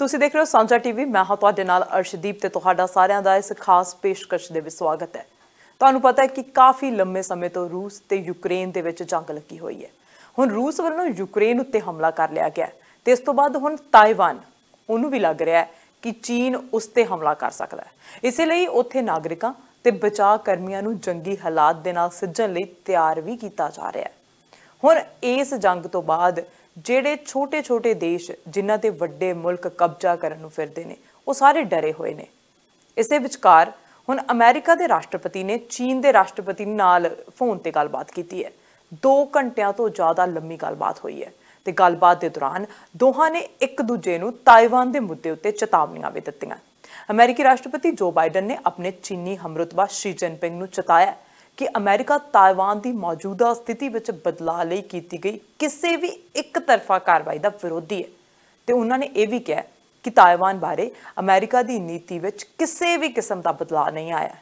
ਤੁਸੀਂ ਦੇਖ ਰਹੇ ਹੋ ਸਾਂਝਾ ਟੀਵੀ। ਮੈਂ ਹਾਂ ਤੁਹਾਡੇ ਨਾਲ ਅਰਸ਼ਦੀਪ ਤੇ ਤੁਹਾਡਾ ਸਾਰਿਆਂ ਦਾ ਇਸ ਖਾਸ ਪੇਸ਼ਕਸ਼ ਦੇ ਵਿੱਚ ਸਵਾਗਤ ਹੈ। ਤੁਹਾਨੂੰ ਪਤਾ ਹੈ ਕਿ ਕਾਫੀ ਲੰਮੇ ਸਮੇਂ ਤੋਂ ਰੂਸ ਤੇ ਯੂਕਰੇਨ ਦੇ ਵਿੱਚ ਜੰਗ ਲੱਗੀ ਹੋਈ ਹੈ। ਹੁਣ ਰੂਸ ਵੱਲੋਂ ਯੂਕਰੇਨ ਉੱਤੇ ਹਮਲਾ ਕਰ ਲਿਆ ਗਿਆ ਤੇ ਇਸ ਤੋਂ ਬਾਅਦ ਹੁਣ ਤਾਇਵਾਨ ਉਹਨੂੰ ਵੀ ਲੱਗ ਰਿਹਾ ਹੈ ਕਿ ਚੀਨ ਉਸ ਤੇ ਹਮਲਾ ਕਰ ਸਕਦਾ ਹੈ। ਇਸੇ ਲਈ ਉੱਥੇ ਨਾਗਰਿਕਾਂ ਤੇ ਬਚਾਅ ਕਰਮੀਆਂ ਨੂੰ ਜੰਗੀ ਹਾਲਾਤ ਦੇ ਨਾਲ ਸਿੱਝਣ ਲਈ ਤਿਆਰ ਵੀ ਕੀਤਾ ਜਾ ਰਿਹਾ ਹੈ। ਹੁਣ ਇਸ ਜੰਗ ਤੋਂ ਬਾਅਦ ਜਿਹੜੇ ਛੋਟੇ ਦੇਸ਼ ਜਿਨ੍ਹਾਂ ਤੇ ਵੱਡੇ ਮੁਲਕ ਕਬਜ਼ਾ ਕਰਨ ਨੂੰ ਫਿਰਦੇ ਨੇ ਉਹ ਸਾਰੇ ਡਰੇ ਹੋਏ ਨੇ। ਇਸੇ ਵਿਚਕਾਰ ਹੁਣ ਅਮਰੀਕਾ ਦੇ ਰਾਸ਼ਟਰਪਤੀ ਨੇ ਚੀਨ ਦੇ ਰਾਸ਼ਟਰਪਤੀ ਨਾਲ ਫੋਨ ਤੇ ਗੱਲਬਾਤ ਕੀਤੀ ਹੈ। 2 ਘੰਟਿਆਂ ਤੋਂ ਜ਼ਿਆਦਾ ਲੰਮੀ ਗੱਲਬਾਤ ਹੋਈ ਹੈ ਤੇ ਗੱਲਬਾਤ ਦੇ ਦੌਰਾਨ ਦੋਹਾਂ ਨੇ ਇੱਕ ਦੂਜੇ ਨੂੰ ਤਾਇਵਾਨ ਦੇ ਮੁੱਦੇ ਉੱਤੇ ਚੇਤਾਵਨੀਆਂ ਵੀ ਦਿੱਤੀਆਂ। ਅਮਰੀਕੀ ਰਾਸ਼ਟਰਪਤੀ ਜੋ ਬਾਈਡਨ ਨੇ ਆਪਣੇ ਚੀਨੀ ਹਮਰੁਤਬਾ ਸ਼ੀ ਜਿਨਪਿੰਗ ਨੂੰ ਚੇਤਾਇਆ ਕਿ ਅਮਰੀਕਾ ਤਾਇਵਾਨ ਦੀ ਮੌਜੂਦਾ ਸਥਿਤੀ ਵਿੱਚ ਬਦਲਾਅ ਲਈ ਕੀਤੀ ਗਈ ਕਿਸੇ ਵੀ ਇੱਕ ਤਰਫਾ ਕਾਰਵਾਈ ਦਾ ਵਿਰੋਧੀ ਹੈ ਤੇ ਉਹਨਾਂ ਨੇ ਇਹ ਵੀ ਕਿਹਾ ਕਿ ਤਾਇਵਾਨ ਬਾਰੇ ਅਮਰੀਕਾ ਦੀ ਨੀਤੀ ਵਿੱਚ ਕਿਸੇ ਵੀ ਕਿਸਮ ਦਾ ਬਦਲਾਅ ਨਹੀਂ ਆਇਆ।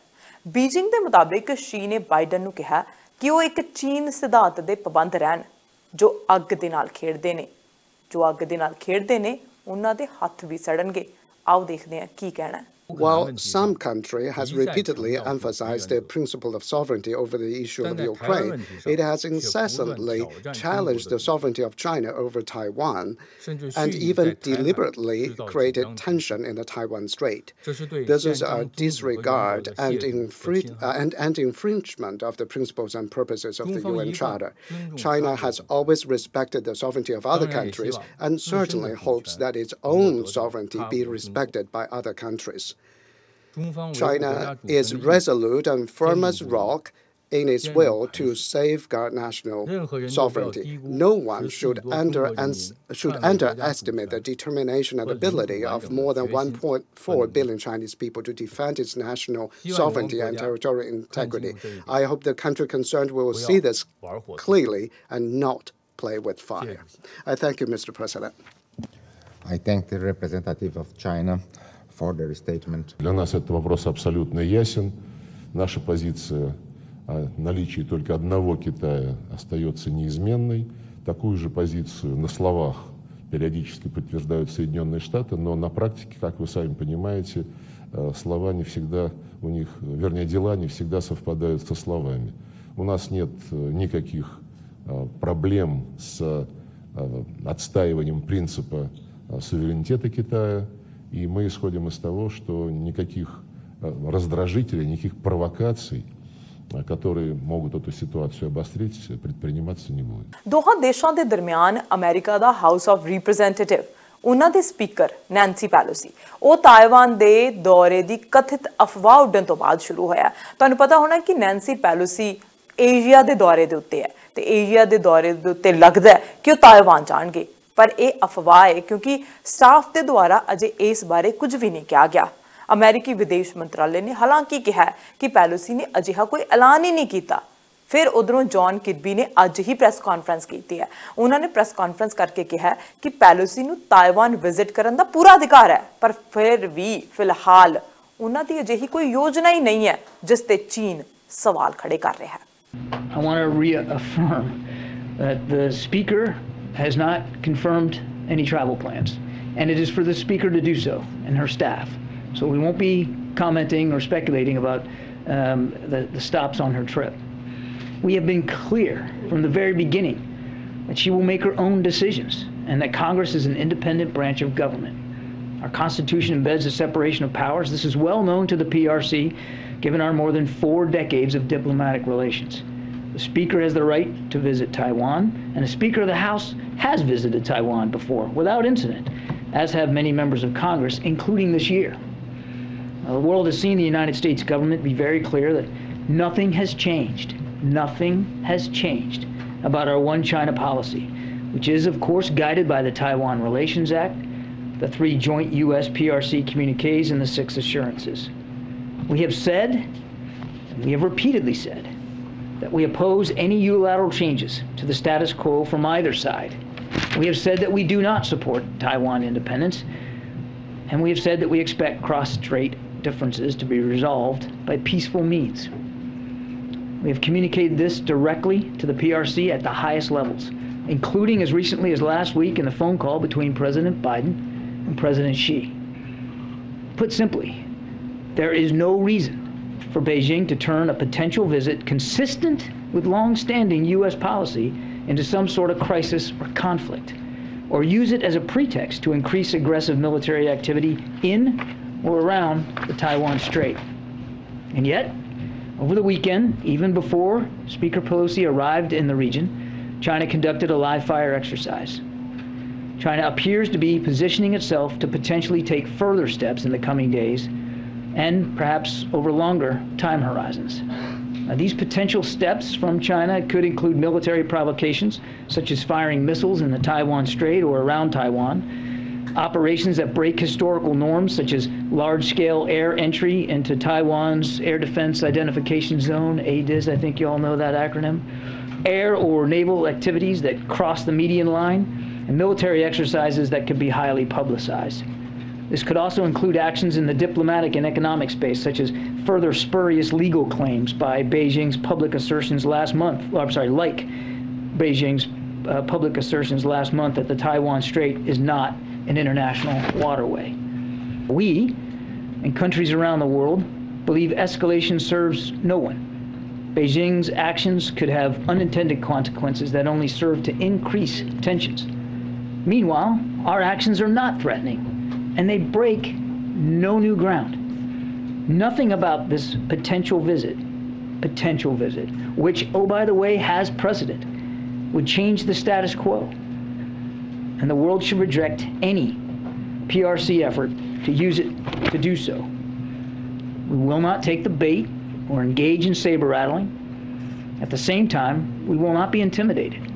ਬੀਜਿੰਗ ਦੇ ਮੁਤਾਬਿਕ ਸ਼ੀ ਨੇ ਬਾਈਡਨ ਨੂੰ ਕਿਹਾ ਕਿ ਉਹ ਇੱਕ ਚੀਨ ਸਿਧਾਂਤ ਦੇ ਪਾਬੰਦ ਰਹਿਣ ਜੋ ਅੱਗ ਦੇ ਨਾਲ ਖੇਡਦੇ ਨੇ ਉਹਨਾਂ ਦੇ ਹੱਥ ਵੀ ਸੜਨਗੇ। ਆਓ ਦੇਖਦੇ ਹਾਂ ਕੀ ਕਹਿਣਾ ਹੈ। While some country has repeatedly emphasized the principle of sovereignty over the issue of Ukraine, it has incessantly challenged the sovereignty of China over Taiwan and even deliberately created tension in the Taiwan Strait. This is a disregard and infringement of the principles and purposes of the UN Charter. China has always respected the sovereignty of other countries and certainly hopes that its own sovereignty be respected by other countries. China is resolute and firm as rock in its will to safeguard national sovereignty. No one should underestimate the determination and ability of more than 1.4 billion Chinese people to defend its national sovereignty and territorial integrity. I hope the country concerned will see this clearly and not play with fire. I thank you, Mr. President. I thank the representative of China for their statement. Для нас этот вопрос абсолютно ясен. Наша позиция о наличии только одного Китая остается неизменной. Такую же позицию на словах периодически подтверждают Соединенные Штаты, но на практике, как вы сами понимаете, слова не всегда у них, вернее, дела не всегда совпадают со словами. У нас нет никаких проблем с отстаиванием принципа суверенитета Китая. И мы исходим из того, что никаких раздражителей, никаких провокаций, которые могут эту ситуацию обострить, предприниматься не будет. ਦੋਹਾਂ ਦੇਸ਼ਾਂ ਦੇ ਦਰਮਿਆਨ America the house of representative ਉਹਨਾਂ ਦੇ speaker Nancy Pelosi ਉਹ Taiwan ਦੇ ਦੌਰੇ ਦੀ ਕਥਿਤ ਅਫਵਾਹ ਉੱਡਣ ਤੋਂ ਬਾਅਦ ਸ਼ੁਰੂ ਹੋਇਆ। ਤੁਹਾਨੂੰ ਪਤਾ ਹੋਣਾ ਕਿ ਨੈਂਸੀ ਪੈਲੋਸੀ ਏਸ਼ੀਆ ਦੇ ਦੌਰੇ ਦੇ ਉੱਤੇ ਹੈ ਤੇ ਏਸ਼ੀਆ ਦੇ ਦੌਰੇ ਦੇ ਉੱਤੇ ਲੱਗਦਾ ਕਿ ਉਹ ਤਾਇਵਾਨ ਜਾਣਗੇ, ਪਰ ਇਹ ਅਫਵਾਹ ਹੈ ਕਿਉਂਕਿ ਸਟਾਫ ਦੇ ਦੁਆਰਾ ਅਜੇ ਇਸ ਬਾਰੇ ਕੁਝ ਵੀ ਨਹੀਂ ਕਿਹਾ ਗਿਆ। ਅਮਰੀਕੀ ਵਿਦੇਸ਼ ਮੰਤਰਾਲੇ ਨੇ ਹਾਲਾਂਕਿ ਕਿਹਾ ਕਿ ਪੈਲੋਸੀ ਨੇ ਅਜਿਹਾ ਕੋਈ ਐਲਾਨ ਹੀ ਨਹੀਂ ਕੀਤਾ। ਫਿਰ ਉਧਰੋਂ ਜੌਨ ਕਿਰਬੀ ਨੇ ਅੱਜ ਹੀ ਪ੍ਰੈਸ ਕਾਨਫਰੰਸ ਕੀਤੀ ਹੈ। ਉਹਨਾਂ ਨੇ ਪ੍ਰੈਸ ਕਾਨਫਰੰਸ ਕਰਕੇ ਕਿਹਾ ਕਿ ਪੈਲੋਸੀ ਨੂੰ ਤਾਇਵਾਨ ਵਿਜ਼ਿਟ ਕਰਨ ਦਾ ਪੂਰਾ ਅਧਿਕਾਰ ਹੈ, ਪਰ ਫਿਰ ਵੀ ਫਿਲਹਾਲ ਉਹਨਾਂ ਦੀ ਅਜਿਹੀ ਕੋਈ ਯੋਜਨਾ ਹੀ ਨਹੀਂ ਹੈ ਜਿਸ ਤੇ ਚੀਨ ਸਵਾਲ ਖੜੇ ਕਰ ਰਿਹਾ ਹੈ। I want to reaffirm that the speaker has not confirmed any travel plans, and it is for the speaker to do so and her staff. So we won't be commenting or speculating about the stops on her trip. We have been clear from the very beginning that she will make her own decisions and that Congress is an independent branch of government. Our Constitution embeds a separation of powers. This is well known to the PRC, given our more than 4 decades of diplomatic relations. The Speaker has the right to visit Taiwan, and the Speaker of the House has visited Taiwan before without incident, as have many members of Congress, including this year. Now, the world has seen the United States government be very clear that nothing has changed about our One China policy, which is, of course, guided by the Taiwan Relations Act, the 3 joint U.S. PRC communiques, and the 6 assurances. We have said, and we have repeatedly said, that we oppose any unilateral changes to the status quo from either side. We have said that we do not support Taiwan independence, and we have said that we expect cross-strait differences to be resolved by peaceful means. We have communicated this directly to the PRC at the highest levels, including as recently as last week in the phone call between President Biden and President Xi. Put simply, there is no reason for Beijing to turn a potential visit consistent with long-standing U.S. policy into some sort of crisis or conflict, or use it as a pretext to increase aggressive military activity in or around the Taiwan Strait. And yet, over the weekend, even before Speaker Pelosi arrived in the region, China conducted a live-fire exercise. China appears to be positioning itself to potentially take further steps in the coming days and perhaps over longer time horizons. Now, these potential steps from China could include military provocations, such as firing missiles in the Taiwan Strait or around Taiwan, operations that break historical norms, such as large-scale air entry into Taiwan's Air Defense Identification Zone, ADIZ, I think you all know that acronym, air or naval activities that cross the median line, and military exercises that could be highly publicized. This could also include actions in the diplomatic and economic space, such as further spurious legal claims by Beijing's public assertions last month, Beijing's public assertions last month that the Taiwan Strait is not an international waterway. We, and countries around the world, believe escalation serves no one. Beijing's actions could have unintended consequences that only serve to increase tensions. Meanwhile, our actions are not threatening, and they break no new ground. Nothing about this potential visit, which, oh, by the way, has precedent, would change the status quo. And the world should reject any PRC effort to use it to do so. We will not take the bait or engage in saber rattling. At the same time, we will not be intimidated.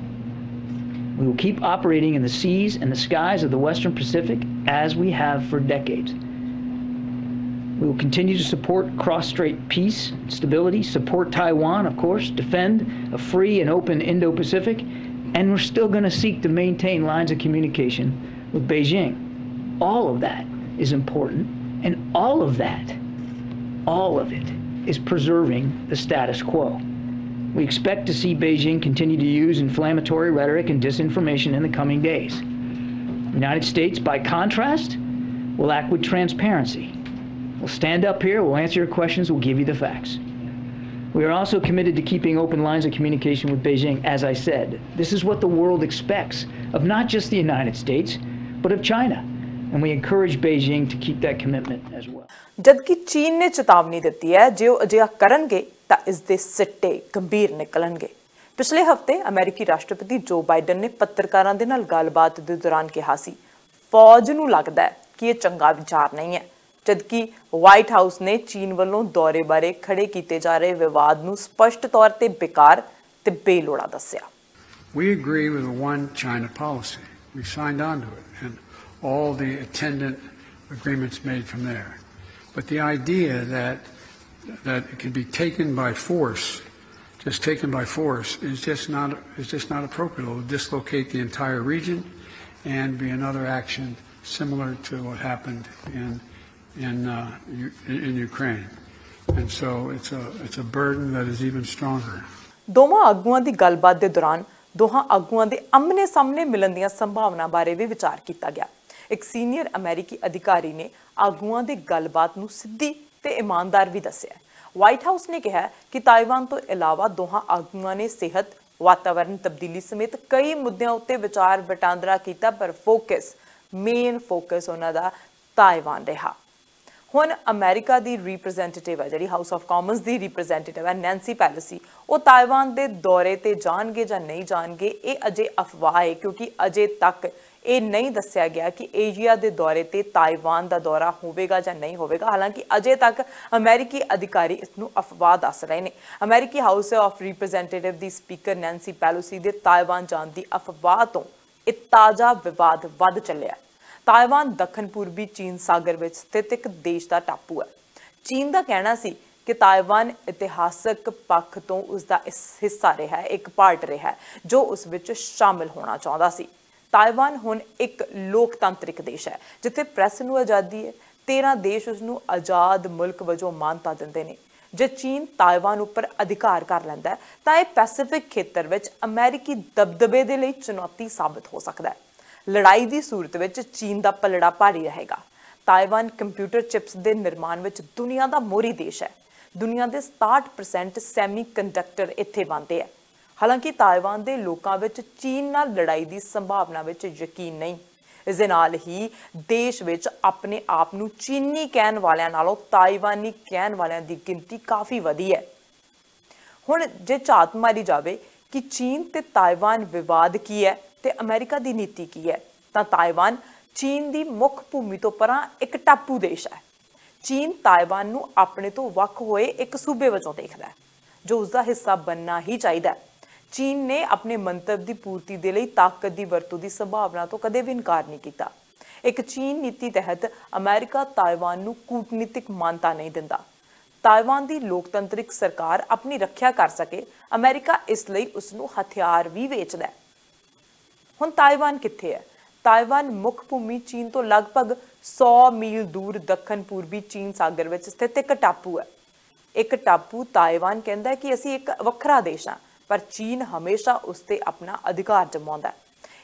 We will keep operating in the seas and the skies of the Western Pacific as we have for decades. We will continue to support cross-strait peace, stability, support Taiwan, of course, defend a free and open Indo-Pacific, and we're still going to seek to maintain lines of communication with Beijing. All of that is important, and all of it is preserving the status quo. We expect to see Beijing continue to use inflammatory rhetoric and disinformation in the coming days. The United States, by contrast, will act with transparency. We'll stand up here, we'll answer your questions, we'll give you the facts. We are also committed to keeping open lines of communication with Beijing, as I said. This is what the world expects of not just the United States, but of China. And we encourage Beijing to keep that commitment as well. जबकि चीन ने चेतावनी दी है जो अजिहा करनगे ਤਾਂ ਇਸ ਦੇ ਸਿੱਟੇ ਗੰਭੀਰ ਨਿਕਲਣਗੇ। ਪਿਛਲੇ ਹਫਤੇ ਅਮਰੀਕੀ ਰਾਸ਼ਟਰਪਤੀ ਜੋ ਬਾਈਡਨ ਨੇ ਪੱਤਰਕਾਰਾਂ ਦੇ ਨਾਲ ਗੱਲਬਾਤ ਦੇ ਦੌਰਾਨ ਕਿਹਾ ਸੀ ਫੌਜ ਨੂੰ ਲੱਗਦਾ ਹੈ ਕਿ ਇਹ ਚੰਗਾ ਵਿਚਾਰ ਨਹੀਂ ਹੈ, ਜਦਕਿ ਵਾਈਟ ਹਾਊਸ ਨੇ ਚੀਨ ਵੱਲੋਂ ਦੌਰੇ ਬਾਰੇ ਖੜੇ ਕੀਤੇ ਜਾ ਰਹੇ ਵਿਵਾਦ ਨੂੰ ਸਪਸ਼ਟ ਤੌਰ ਤੇ ਬੇਕਾਰ ਤੇ ਬੇਲੋੜਾ ਦੱਸਿਆ। We agree with the one China policy. We signed on to it and all the attendant agreements made from there. But the idea that it can be taken by force, just taken by force, is just not appropriate. It will dislocate the entire region and be another action similar to what happened in Ukraine. And so it's a burden that is even stronger. ਦੋਵਾਂ ਆਗੂਆਂ ਦੀ ਗੱਲਬਾਤ ਦੇ ਦੌਰਾਨ ਦੋਹਾਂ ਆਗੂਆਂ ਦੇ ਆਮਨੇ ਸਾਹਮਣੇ ਮਿਲਣ ਦੀਆਂ ਸੰਭਾਵਨਾ ਬਾਰੇ ਵੀ ਵਿਚਾਰ ਕੀਤਾ ਗਿਆ। ਇੱਕ ਸੀਨੀਅਰ ਅਮਰੀਕੀ ਅਧਿਕਾਰੀ ਨੇ ਆਗੂਆਂ ਦੀ ਗੱਲਬਾਤ ਨੂੰ ਸਿੱਧੀ ਤੇ ਇਮਾਨਦਾਰ ਵੀ ਦੱਸਿਆ। ਵਾਈਟ ਹਾਊਸ ਨੇ ਕਿਹਾ ਕਿ ਤਾਇਵਾਨ ਤੋਂ ਇਲਾਵਾ ਦੋਹਾਂ ਆਗੂਆਂ ਨੇ ਸਿਹਤ, ਵਾਤਾਵਰਣ ਤਬਦੀਲੀ ਸਮੇਤ ਕਈ ਮੁੱਦਿਆਂ ਉੱਤੇ ਵਿਚਾਰ ਵਟਾਂਦਰਾ ਕੀਤਾ, ਪਰ ਮੇਨ ਫੋਕਸ ਉਹਨਾਂ ਦਾ ਤਾਇਵਾਨ ਰਿਹਾ। ਹੁਣ ਅਮਰੀਕਾ ਦੀ ਰਿਪਰੈਜ਼ੈਂਟੇਟਿਵ ਹੈ ਜਿਹੜੀ house of Commons the representative ਹੈ ਨੈਂਸੀ ਪੈਲੋਸੀ, ਉਹ ਤਾਇਵਾਨ ਦੇ ਦੌਰੇ ਤੇ ਜਾਣਗੇ ਜਾਂ ਨਹੀਂ ਜਾਣਗੇ ਇਹ ਅਜੇ ਅਫਵਾਹ ਹੈ, ਕਿਉਂਕਿ ਅਜੇ ਤੱਕ ਇਹ ਨਹੀਂ ਦੱਸਿਆ ਗਿਆ ਕਿ ਏਸ਼ੀਆ ਦੇ ਦੌਰੇ ਤੇ ਤਾਇਵਾਨ ਦਾ ਦੌਰਾ ਹੋਵੇਗਾ ਜਾਂ ਨਹੀਂ ਹੋਵੇਗਾ। ਹਾਲਾਂਕਿ ਅਜੇ ਤੱਕ ਅਮਰੀਕੀ ਅਧਿਕਾਰੀ ਇਸ ਨੂੰ ਅਫਵਾਹ ਦੱਸ ਰਹੇ ਨੇ। ਅਮਰੀਕੀ house of representative the speaker Nancy Pelosi ਦੇ ਤਾਇਵਾਨ ਜਾਣ ਦੀ ਅਫਵਾਹ ਤੋਂ ਇਹ ਤਾਜ਼ਾ ਵਿਵਾਦ ਵੱਧ ਚੱਲਿਆ। ਤਾਇਵਾਨ ਦੱਖਣ ਪੂਰਬੀ ਚੀਨ ਸਾਗਰ ਵਿੱਚ ਸਥਿਤ ਇੱਕ ਦੇਸ਼ ਦਾ ਟਾਪੂ ਹੈ। ਚੀਨ ਦਾ ਕਹਿਣਾ ਸੀ ਕਿ ਤਾਇਵਾਨ ਇਤਿਹਾਸਕ ਪੱਖ ਤੋਂ ਉਸਦਾ ਹਿੱਸਾ ਰਿਹਾ ਹੈ, ਇੱਕ ਪਾਰਟ ਰਿਹਾ ਹੈ ਜੋ ਉਸ ਵਿੱਚ ਸ਼ਾਮਿਲ ਹੋਣਾ ਚਾਹੁੰਦਾ ਸੀ। ਤਾਇਵਾਨ ਹੁਣ ਇੱਕ ਲੋਕਤੰਤਰਿਕ ਦੇਸ਼ ਹੈ ਜਿੱਥੇ ਪ੍ਰੈਸ ਨੂੰ ਆਜ਼ਾਦੀ ਹੈ। 13 ਦੇਸ਼ ਉਸ ਨੂੰ ਆਜ਼ਾਦ ਮੁਲਕ ਵਜੋਂ ਮਾਨਤਾ ਦਿੰਦੇ ਨੇ। ਜੇ ਚੀਨ ਤਾਇਵਾਨ ਉੱਪਰ ਅਧਿਕਾਰ ਕਰ ਲੈਂਦਾ ਹੈ ਤਾਂ ਇਹ ਪੈਸੀਫਿਕ ਖੇਤਰ ਵਿੱਚ ਅਮਰੀਕੀ ਦਬਦਬੇ ਦੇ ਲਈ ਚੁਣੌਤੀ ਸਾਬਤ ਹੋ ਸਕਦਾ ਹੈ। ਲੜਾਈ ਦੀ ਸੂਰਤ ਵਿੱਚ ਚੀਨ ਦਾ ਪਲੜਾ ਭਾਰੀ ਰਹੇਗਾ। ਤਾਇਵਾਨ ਕੰਪਿਊਟਰ ਚਿਪਸ ਦੇ ਨਿਰਮਾਣ ਵਿੱਚ ਦੁਨੀਆ ਦਾ ਮੋਹਰੀ ਦੇਸ਼ ਹੈ। ਦੁਨੀਆ ਦੇ 67% ਸੈਮੀਕੰਡਕਟਰ ਇੱਥੇ ਬਣਦੇ ਆ। ਹਾਲਾਂਕਿ ਤਾਇਵਾਨ ਦੇ ਲੋਕਾਂ ਵਿੱਚ ਚੀਨ ਨਾਲ ਲੜਾਈ ਦੀ ਸੰਭਾਵਨਾ ਵਿੱਚ ਯਕੀਨ ਨਹੀਂ। ਇਸ ਦੇ ਨਾਲ ਹੀ ਦੇਸ਼ ਵਿੱਚ ਆਪਣੇ ਆਪ ਨੂੰ ਚੀਨੀ ਕਹਿਣ ਵਾਲਿਆਂ ਨਾਲੋਂ ਤਾਇਵਾਨੀ ਕਹਿਣ ਵਾਲਿਆਂ ਦੀ ਗਿਣਤੀ ਕਾਫੀ ਵਧੀ ਹੈ। ਹੁਣ ਜੇ ਝਾਤ ਮਾਰੀ ਜਾਵੇ ਕਿ ਚੀਨ ਤੇ ਤਾਇਵਾਨ ਵਿਵਾਦ ਕੀ ਹੈ ਤੇ ਅਮਰੀਕਾ ਦੀ ਨੀਤੀ ਕੀ ਹੈ, ਤਾਂ ਤਾਇਵਾਨ ਚੀਨ ਦੀ ਮੁੱਖ ਭੂਮੀ ਤੋਂ ਪਰਾਂ ਇੱਕ ਟਾਪੂ ਦੇਸ਼ ਹੈ। ਚੀਨ ਤਾਇਵਾਨ ਨੂੰ ਆਪਣੇ ਤੋਂ ਵੱਖ ਹੋਏ ਇੱਕ ਸੂਬੇ ਵਜੋਂ ਦੇਖਦਾ ਹੈ, ਜੋ ਉਸਦਾ ਹਿੱਸਾ ਬਣਨਾ ਹੀ ਚਾਹੀਦਾ ਹੈ। ਚੀਨ ਨੇ ਆਪਣੇ ਮੰਤਵ ਦੀ ਪੂਰਤੀ ਦੇ ਲਈ ਤਾਕਤ ਦੀ ਵਰਤੋਂ ਦੀ ਸੰਭਾਵਨਾ ਤੋਂ ਕਦੇ ਵੀ ਇਨਕਾਰ ਨਹੀਂ ਕੀਤਾ। ਇੱਕ ਚੀਨ ਨੀਤੀ ਤਹਿਤ ਅਮਰੀਕਾ ਤਾਇਵਾਨ ਨੂੰ ਕੂਟਨੀਤਿਕ ਮਾਨਤਾ ਨਹੀਂ ਦਿੰਦਾ। ਤਾਇਵਾਨ ਦੀ ਲੋਕਤੰਤਰਿਕ ਸਰਕਾਰ ਆਪਣੀ ਰੱਖਿਆ ਕਰ ਸਕੇ, ਅਮਰੀਕਾ ਇਸ ਲਈ ਉਸ ਨੂੰ ਹਥਿਆਰ ਵੀ ਵੇਚਦਾ ਹੈ। ਹੁਣ ਤਾਇਵਾਨ ਕਿੱਥੇ ਹੈ? ਤਾਇਵਾਨ ਮੁੱਖ ਭੂਮੀ ਚੀਨ ਤੋਂ ਲਗਭਗ 100 ਮੀਲ ਦੂਰ ਦੱਖਣ ਪੂਰਬੀ ਚੀਨ ਸਾਗਰ ਵਿੱਚ ਸਥਿਤ ਇੱਕ ਟਾਪੂ ਹੈ। ਇੱਕ ਟਾਪੂ ਤਾਇਵਾਨ ਕਹਿੰਦਾ ਹੈ ਕਿ ਅਸੀਂ ਇੱਕ ਵੱਖਰਾ ਦੇਸ਼ ਹਾਂ, ਪਰ ਚੀਨ ਹਮੇਸ਼ਾ ਉਸ ਤੇ ਆਪਣਾ ਅਧਿਕਾਰ ਜਮਾਉਂਦਾ ਹੈ।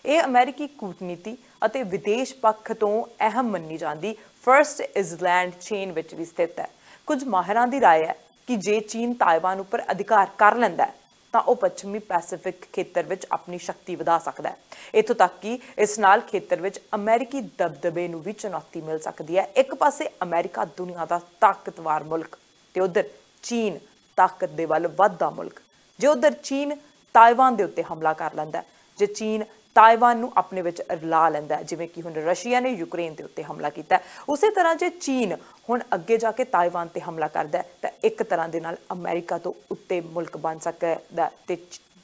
ਇਹ ਅਮਰੀਕੀ ਕੂਟਨੀਤੀ ਅਤੇ ਵਿਦੇਸ਼ ਪੱਖ ਤੋਂ ਅਹਿਮ ਮੰਨੀ ਜਾਂਦੀ ਫਰਸਟ ਇਜ਼ਲੈਂਡ ਚੇਨ ਵਿੱਚ ਵੀ ਸਥਿਤ ਹੈ। ਕੁਝ ਮਾਹਿਰਾਂ ਦੀ ਰਾਏ ਹੈ ਕਿ ਜੇ ਚੀਨ ਤਾਇਵਾਨ ਉੱਪਰ ਅਧਿਕਾਰ ਕਰ ਲੈਂਦਾ ਹੈ ਤਾਂ ਉਹ ਪੱਛਮੀ ਪੈਸੀਫਿਕ ਖੇਤਰ ਵਿੱਚ ਆਪਣੀ ਸ਼ਕਤੀ ਵਧਾ ਸਕਦਾ ਹੈ। ਇੱਥੋਂ ਤੱਕ ਕਿ ਇਸ ਨਾਲ ਖੇਤਰ ਵਿੱਚ ਅਮਰੀਕੀ ਦਬਦਬੇ ਨੂੰ ਵੀ ਚੁਣੌਤੀ ਮਿਲ ਸਕਦੀ ਹੈ। ਇੱਕ ਪਾਸੇ ਅਮਰੀਕਾ ਦੁਨੀਆ ਦਾ ਤਾਕਤਵਰ ਮੁਲਕ ਤੇ ਉਧਰ ਚੀਨ ਤਾਕਤ ਦੇ ਵੱਲ ਵੱਧਦਾ ਮੁਲਕ। ਜੇ ਉਧਰ ਚੀਨ ਤਾਇਵਾਨ ਦੇ ਉੱਤੇ ਹਮਲਾ ਕਰ ਲੈਂਦਾ, ਜੇ ਚੀਨ ਤਾਇਵਾਨ ਨੂੰ ਆਪਣੇ ਵਿੱਚ ਰਲਾ ਲੈਂਦਾ, ਜਿਵੇਂ ਕਿ ਹੁਣ ਰਸ਼ੀਆ ਨੇ ਯੂਕਰੇਨ ਦੇ ਉੱਤੇ ਹਮਲਾ ਕੀਤਾ, ਉਸੇ ਤਰ੍ਹਾਂ ਜੇ ਚੀਨ ਹੁਣ ਅੱਗੇ ਜਾ ਕੇ ਤਾਇਵਾਨ ਤੇ ਹਮਲਾ ਕਰਦਾ ਤਾਂ ਇੱਕ ਤਰ੍ਹਾਂ ਦੇ ਨਾਲ ਅਮਰੀਕਾ ਤੋਂ ਉੱਤੇ ਮੁਲਕ ਬਣ ਸਕਦਾ ਤੇ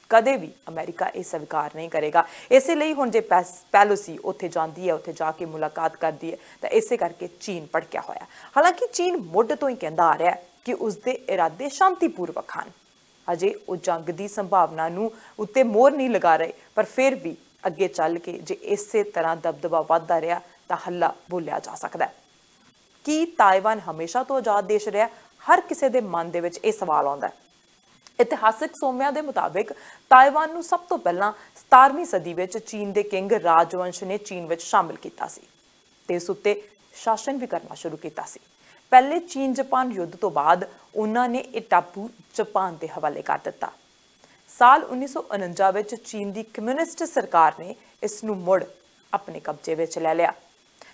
ਕਦੇ ਵੀ ਅਮਰੀਕਾ ਇਹ ਸਵੀਕਾਰ ਨਹੀਂ ਕਰੇਗਾ। ਇਸੇ ਲਈ ਹੁਣ ਜੇ ਪੈਲੋਸੀ ਉੱਥੇ ਜਾਂਦੀ ਹੈ, ਉੱਥੇ ਜਾ ਕੇ ਮੁਲਾਕਾਤ ਕਰਦੀ ਹੈ, ਤਾਂ ਇਸੇ ਕਰਕੇ ਚੀਨ ਭੜਕਿਆ ਹੋਇਆ। ਹਾਲਾਂਕਿ ਚੀਨ ਮੁੱਢ ਤੋਂ ਹੀ ਕਹਿੰਦਾ ਆ ਰਿਹਾ ਕਿ ਉਸਦੇ ਇਰਾਦੇ ਸ਼ਾਂਤੀਪੂਰਵਕ ਹਨ। ਅਜੇ ਉਹ ਜੰਗ ਦੀ ਸੰਭਾਵਨਾ ਨੂੰ ਉੱਤੇ ਮੋਹਰ ਨਹੀਂ ਲਗਾ ਰਹੇ, ਪਰ ਫਿਰ ਵੀ ਅੱਗੇ ਚੱਲ ਕੇ ਜੇ ਇਸੇ ਤਰ੍ਹਾਂ ਦਬਦਬਾ ਵੱਧਦਾ ਰਿਹਾ ਤਾਂ ਹੱਲਾ ਬੋਲਿਆ ਜਾ ਸਕਦਾ ਹੈ। ਕੀ ਤਾਇਵਾਨ ਹਮੇਸ਼ਾ ਤੋਂ ਆਜ਼ਾਦ ਦੇਸ਼ ਰਿਹਾ? ਹਰ ਕਿਸੇ ਦੇ ਮਨ ਦੇ ਵਿੱਚ ਇਹ ਸਵਾਲ ਆਉਂਦਾ ਹੈ। ਇਤਿਹਾਸਕ ਸੋਮਿਆਂ ਦੇ ਮੁਤਾਬਿਕ ਤਾਇਵਾਨ ਨੂੰ ਸਭ ਤੋਂ ਪਹਿਲਾਂ 17ਵੀਂ ਸਦੀ ਵਿੱਚ ਚੀਨ ਦੇ ਕਿੰਗ ਰਾਜਵੰਸ਼ ਨੇ ਚੀਨ ਵਿੱਚ ਸ਼ਾਮਿਲ ਕੀਤਾ ਸੀ ਤੇ ਇਸ ਉੱਤੇ ਸ਼ਾਸਨ ਵੀ ਕਰਨਾ ਸ਼ੁਰੂ ਕੀਤਾ ਸੀ। ਪਹਿਲੇ ਚੀਨ ਜਾਪਾਨ ਯੁੱਧ ਤੋਂ ਬਾਅਦ ਉਹਨਾਂ ਨੇ ਇਹ ਟਾਪੂ ਜਾਪਾਨ ਦੇ ਹਵਾਲੇ ਕਰ ਦਿੱਤਾ। ਸਾਲ 1949 ਵਿੱਚ ਚੀਨ ਦੀ ਕਮਿਊਨਿਸਟ ਸਰਕਾਰ ਨੇ ਇਸ ਨੂੰ ਮੁੜ ਆਪਣੇ ਕਬਜ਼ੇ ਵਿੱਚ ਲੈ ਲਿਆ।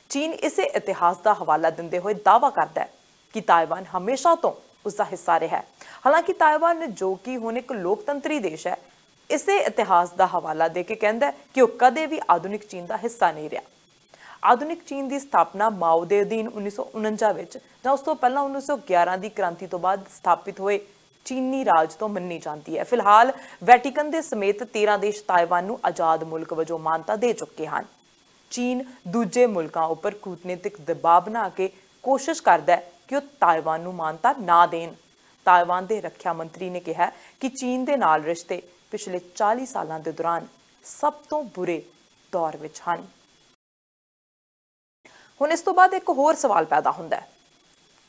ਚੀਨ ਇਸੇ ਇਤਿਹਾਸ ਦਾ ਹਵਾਲਾ ਦਿੰਦੇ ਹੋਏ ਦਾਅਵਾ ਕਰਦਾ ਹੈ ਕਿ ਤਾਇਵਾਨ ਹਮੇਸ਼ਾ ਤੋਂ ਉਸ ਦਾ ਹਿੱਸਾ ਰਿਹਾ ਹੈ। ਹਾਲਾਂਕਿ ਤਾਇਵਾਨ ਜੋ ਕਿ ਹੁਣ ਇੱਕ ਲੋਕਤੰਤਰੀ ਦੇਸ਼ ਹੈ, ਇਸੇ ਇਤਿਹਾਸ ਦਾ ਹਵਾਲਾ ਦੇ ਕੇ ਕਹਿੰਦਾ ਹੈ ਕਿ ਉਹ ਕਦੇ ਵੀ ਆਧੁਨਿਕ ਚੀਨ ਦਾ ਹਿੱਸਾ ਨਹੀਂ ਰਿਹਾ। ਆਧੁਨਿਕ ਚੀਨ ਦੀ ਸਥਾਪਨਾ ਮਾਓ ਦੇ ਅਧੀਨ 1949 ਵਿੱਚ ਜਾਂ ਉਸ ਤੋਂ ਪਹਿਲਾਂ 1911 ਦੀ ਕ੍ਰਾਂਤੀ ਤੋਂ ਬਾਅਦ ਸਥਾਪਿਤ ਹੋਏ ਚੀਨੀ ਰਾਜ ਤੋਂ ਮੰਨੀ ਜਾਂਦੀ ਹੈ। ਫਿਲਹਾਲ ਵੈਟੀਕਨ ਦੇ ਸਮੇਤ 13 ਦੇਸ਼ ਤਾਇਵਾਨ ਨੂੰ ਆਜ਼ਾਦ ਮੁਲਕ ਵਜੋਂ ਮਾਨਤਾ ਦੇ ਚੁੱਕੇ ਹਨ। ਚੀਨ ਦੂਜੇ ਮੁਲਕਾਂ ਉੱਪਰ ਕੂਟਨੀਤਿਕ ਦਬਾਅ ਬਣਾ ਕੇ ਕੋਸ਼ਿਸ਼ ਕਰਦਾ ਹੈ ਕਿ ਉਹ ਤਾਇਵਾਨ ਨੂੰ ਮਾਨਤਾ ਨਾ ਦੇਣ। ਤਾਇਵਾਨ ਦੇ ਰੱਖਿਆ ਮੰਤਰੀ ਨੇ ਕਿਹਾ ਕਿ ਚੀਨ ਦੇ ਨਾਲ ਰਿਸ਼ਤੇ ਪਿਛਲੇ 40 ਸਾਲਾਂ ਦੇ ਦੌਰਾਨ ਸਭ ਤੋਂ ਬੁਰੇ ਦੌਰ ਵਿੱਚ ਹਨ। ਹੁਣ ਇਸ ਤੋਂ ਬਾਅਦ ਇੱਕ ਹੋਰ ਸਵਾਲ ਪੈਦਾ ਹੁੰਦਾ ਹੈ,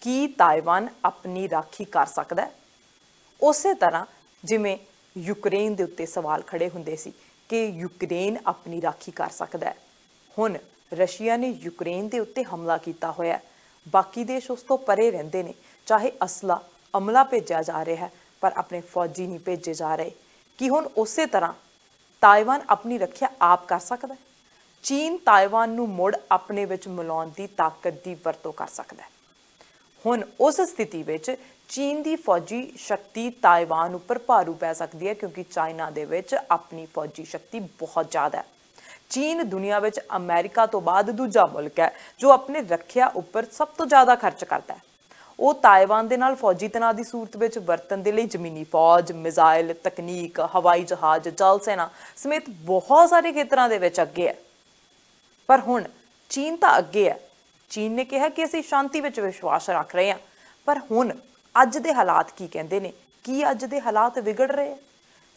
ਕੀ ਤਾਇਵਾਨ ਆਪਣੀ ਰਾਖੀ ਕਰ ਸਕਦਾ ਹੈ? ਉਸੇ ਤਰ੍ਹਾਂ ਜਿਵੇਂ ਯੂਕਰੇਨ ਦੇ ਉੱਤੇ ਸਵਾਲ ਖੜੇ ਹੁੰਦੇ ਸੀ ਕਿ ਯੂਕਰੇਨ ਆਪਣੀ ਰਾਖੀ ਕਰ ਸਕਦਾ ਹੈ, ਹੁਣ ਰਸ਼ੀਆ ਨੇ ਯੂਕਰੇਨ ਦੇ ਉੱਤੇ ਹਮਲਾ ਕੀਤਾ ਹੋਇਆ। ਬਾਕੀ ਦੇਸ਼ ਉਸ ਤੋਂ ਪਰੇ ਰਹਿੰਦੇ ਨੇ, ਚਾਹੇ ਅਸਲਾ ਅਮਲਾ ਭੇਜਿਆ ਜਾ ਰਿਹਾ ਹੈ ਪਰ ਆਪਣੇ ਫੌਜੀ ਨਹੀਂ ਭੇਜੇ ਜਾ ਰਹੇ। ਕੀ ਹੁਣ ਉਸੇ ਤਰ੍ਹਾਂ ਤਾਇਵਾਨ ਆਪਣੀ ਰੱਖਿਆ ਆਪ ਕਰ ਸਕਦਾ ਹੈ? ਚੀਨ ਤਾਇਵਾਨ ਨੂੰ ਮੁੜ ਆਪਣੇ ਵਿੱਚ ਮਿਲਾਉਣ ਦੀ ਤਾਕਤ ਦੀ ਵਰਤੋਂ ਕਰ ਸਕਦਾ ਹੈ। ਹੁਣ ਉਸ ਸਥਿਤੀ ਵਿੱਚ ਚੀਨ ਦੀ ਫੌਜੀ ਸ਼ਕਤੀ ਤਾਇਵਾਨ ਉੱਪਰ ਭਾਰੂ ਪੈ ਸਕਦੀ ਹੈ, ਕਿਉਂਕਿ ਚਾਈਨਾ ਦੇ ਵਿੱਚ ਆਪਣੀ ਫੌਜੀ ਸ਼ਕਤੀ ਬਹੁਤ ਜ਼ਿਆਦਾ ਹੈ। ਚੀਨ ਦੁਨੀਆ ਵਿੱਚ ਅਮਰੀਕਾ ਤੋਂ ਬਾਅਦ ਦੂਜਾ ਮੁਲਕ ਹੈ ਜੋ ਆਪਣੇ ਰੱਖਿਆ ਉੱਪਰ ਸਭ ਤੋਂ ਜ਼ਿਆਦਾ ਖਰਚ ਕਰਦਾ ਹੈ। ਉਹ ਤਾਇਵਾਨ ਦੇ ਨਾਲ ਫੌਜੀ ਤਣਾਅ ਦੀ ਸੂਰਤ ਵਿੱਚ ਵਰਤਣ ਦੇ ਲਈ ਜ਼ਮੀਨੀ ਫੌਜ, ਮਿਜ਼ਾਈਲ ਤਕਨੀਕ, ਹਵਾਈ ਜਹਾਜ਼, ਜਲ ਸੈਨਾ ਸਮੇਤ ਬਹੁਤ ਸਾਰੇ ਖੇਤਰਾਂ ਦੇ ਵਿੱਚ ਅੱਗੇ ਹੈ। ਪਰ ਹੁਣ ਚੀਨ ਤਾਂ ਅੱਗੇ ਹੈ। ਚੀਨ ਨੇ ਕਿਹਾ ਕਿ ਅਸੀਂ ਸ਼ਾਂਤੀ ਵਿੱਚ ਵਿਸ਼ਵਾਸ ਰੱਖ ਰਹੇ ਹਾਂ, ਪਰ ਹੁਣ ਅੱਜ ਦੇ ਹਾਲਾਤ ਕੀ ਕਹਿੰਦੇ ਨੇ? ਕੀ ਅੱਜ ਦੇ ਹਾਲਾਤ ਵਿਗੜ ਰਹੇ?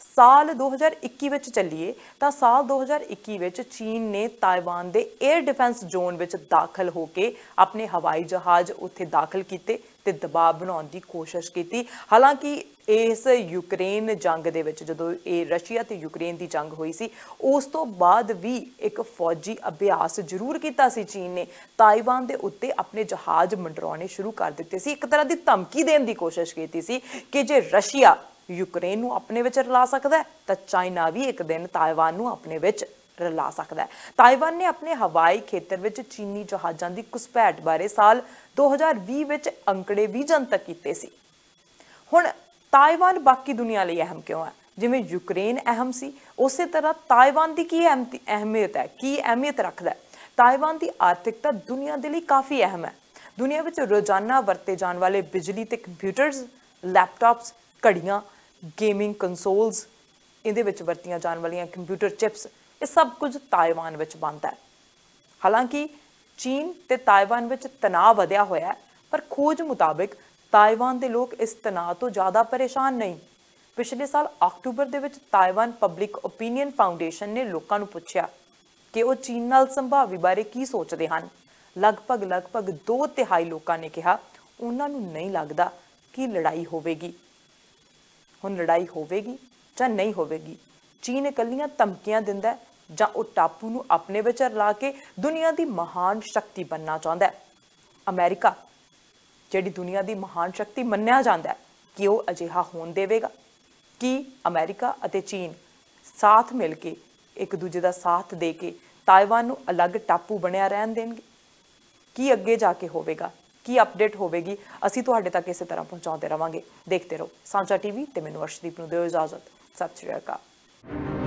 ਸਾਲ 2021 ਵਿੱਚ ਚੱਲੀਏ ਤਾਂ ਸਾਲ 2021 ਵਿੱਚ ਚੀਨ ਨੇ ਤਾਇਵਾਨ ਦੇ 에ਅਰ ਡਿਫੈਂਸ ਜ਼ੋਨ ਵਿੱਚ ਦਾਖਲ ਹੋ ਕੇ ਆਪਣੇ ਹਵਾਈ ਜਹਾਜ਼ ਉੱਥੇ ਦਾਖਲ ਕੀਤੇ ਤੇ ਦਬਾਅ ਬਣਾਉਣ ਦੀ ਕੋਸ਼ਿਸ਼ ਕੀਤੀ। ਹਾਲਾਂਕਿ ਇਸ ਯੂਕਰੇਨ ਜੰਗ ਦੇ ਵਿੱਚ ਜਦੋਂ ਇਹ ਰਸ਼ੀਆ ਤੇ ਯੂਕਰੇਨ ਦੀ ਜੰਗ ਹੋਈ ਸੀ ਉਸ ਤੋਂ ਬਾਅਦ ਵੀ ਇੱਕ ਫੌਜੀ ਅਭਿਆਸ ਜ਼ਰੂਰ ਕੀਤਾ ਸੀ ਚੀਨ ਨੇ। ਤਾਇਵਾਨ ਦੇ ਉੱਤੇ ਆਪਣੇ ਜਹਾਜ਼ ਮੰਡਰਾਉਣੇ ਸ਼ੁਰੂ ਕਰ ਦਿੱਤੇ ਸੀ। ਇੱਕ ਤਰ੍ਹਾਂ ਦੀ ਧਮਕੀ ਦੇਣ ਦੀ ਕੋਸ਼ਿਸ਼ ਕੀਤੀ ਸੀ ਕਿ ਜੇ ਰਸ਼ੀਆ ਯੂਕਰੇਨ ਨੂੰ ਆਪਣੇ ਵਿੱਚ ਰਲਾ ਸਕਦਾ ਤਾਂ ਚਾਈਨਾ ਵੀ ਇੱਕ ਦਿਨ ਤਾਇਵਾਨ ਨੂੰ ਆਪਣੇ ਵਿੱਚ ਰਲਾ ਸਕਦਾ ਹੈ। ਤਾਇਵਾਨ ਨੇ ਆਪਣੇ ਹਵਾਈ ਖੇਤਰ ਵਿੱਚ ਚੀਨੀ ਜਹਾਜ਼ਾਂ ਦੀ ਘੁਸਪੈਠ ਬਾਰੇ ਸਾਲ 2020 ਵਿੱਚ ਅੰਕੜੇ ਵੀ ਜਨਤਕ ਕੀਤੇ ਸੀ। ਹੁਣ ਤਾਇਵਾਨ ਬਾਕੀ ਦੁਨੀਆ ਲਈ ਅਹਿਮ ਕਿਉਂ ਹੈ? ਜਿਵੇਂ ਯੂਕਰੇਨ ਅਹਿਮ ਸੀ ਉਸੇ ਤਰ੍ਹਾਂ ਤਾਇਵਾਨ ਦੀ ਕੀ ਅਹਿਮੀਅਤ ਹੈ, ਕੀ ਅਹਿਮੀਅਤ ਰੱਖਦਾ ਹੈ? ਤਾਇਵਾਨ ਦੀ ਆਰਥਿਕਤਾ ਦੁਨੀਆ ਦੇ ਲਈ ਕਾਫੀ ਅਹਿਮ ਹੈ। ਦੁਨੀਆ ਵਿੱਚ ਰੋਜ਼ਾਨਾ ਵਰਤੇ ਜਾਣ ਵਾਲੇ ਬਿਜਲੀ ਤੇ ਕੰਪਿਊਟਰਸ, ਲੈਪਟਾਪਸ, ਘੜੀਆਂ, ਗੇਮਿੰਗ ਕੰਸੋਲਸ, ਇਹਦੇ ਵਿੱਚ ਵਰਤੀਆਂ ਜਾਣ ਵਾਲੀਆਂ ਕੰਪਿਊਟਰ ਚਿਪਸ, ਇਹ ਸਭ ਕੁਝ ਤਾਇਵਾਨ ਵਿੱਚ ਬਣਦਾ ਹੈ। ਹਾਲਾਂਕਿ ਚੀਨ ਤੇ ਤਾਇਵਾਨ ਵਿੱਚ ਤਣਾਅ ਵਧਿਆ ਹੋਇਆ ਹੈ, ਪਰ ਖੋਜ ਮੁਤਾਬਿਕ ਤਾਇਵਾਨ ਦੇ ਲੋਕ ਇਸ ਤਣਾਅ ਤੋਂ ਜ਼ਿਆਦਾ ਪਰੇਸ਼ਾਨ ਨਹੀਂ। ਪਿਛਲੇ ਸਾਲ ਅਕਤੂਬਰ ਦੇ ਵਿੱਚ ਤਾਇਵਾਨ ਪਬਲਿਕ ਓਪੀਨੀਅਨ ਫਾਊਂਡੇਸ਼ਨ ਨੇ ਲੋਕਾਂ ਨੂੰ ਪੁੱਛਿਆ ਕਿ ਉਹ ਚੀਨ ਨਾਲ ਸੰਭਾਵੀ ਬਾਰੇ ਕੀ ਸੋਚਦੇ ਹਨ। ਲਗਭਗ 2/3 ਲੋਕਾਂ ਨੇ ਕਿਹਾ ਉਹਨਾਂ ਨੂੰ ਨਹੀਂ ਲੱਗਦਾ ਕਿ ਲੜਾਈ ਹੋਵੇਗੀ। ਹੁਣ ਲੜਾਈ ਹੋਵੇਗੀ ਜਾਂ ਨਹੀਂ ਹੋਵੇਗੀ, ਚੀਨ ਇਕੱਲੀਆਂ ਧਮਕੀਆਂ ਦਿੰਦਾ ਹੈ ਜਾਂ ਉਹ ਟਾਪੂ ਨੂੰ ਆਪਣੇ ਵਿੱਚ ਰਲਾ ਕੇ ਦੁਨੀਆ ਦੀ ਮਹਾਨ ਸ਼ਕਤੀ ਬਣਨਾ ਚਾਹੁੰਦਾ ਹੈ। ਅਮਰੀਕਾ ਜਿਹੜੀ ਦੁਨੀਆ ਦੀ ਮਹਾਨ ਸ਼ਕਤੀ ਮੰਨਿਆ ਜਾਂਦਾ ਹੈ, ਕਿ ਉਹ ਅਜਿਹਾ ਹੋਣ ਦੇਵੇਗਾ? ਕਿ ਅਮਰੀਕਾ ਅਤੇ ਚੀਨ ਸਾਥ ਮਿਲ ਕੇ ਇੱਕ ਦੂਜੇ ਦਾ ਸਾਥ ਦੇ ਕੇ ਤਾਇਵਾਨ ਨੂੰ ਅਲੱਗ ਟਾਪੂ ਬਣਿਆ ਰਹਿਣ ਦੇਣਗੇ? ਕੀ ਅੱਗੇ ਜਾ ਕੇ ਹੋਵੇਗਾ, ਕੀ ਅਪਡੇਟ ਹੋਵੇਗੀ, ਅਸੀਂ ਤੁਹਾਡੇ ਤੱਕ ਇਸੇ ਤਰ੍ਹਾਂ ਪਹੁੰਚਾਉਂਦੇ ਰਵਾਂਗੇ। ਦੇਖਦੇ ਰਹੋ ਸਾਂਝਾ ਟੀਵੀ ਤੇ ਮੈਨੂੰ ਅਰਸ਼ਦੀਪ ਨੂੰ ਦਿਓ ਇਜਾਜ਼ਤ। ਸਤਿ ਸ਼੍ਰੀ ਅਕਾਲ।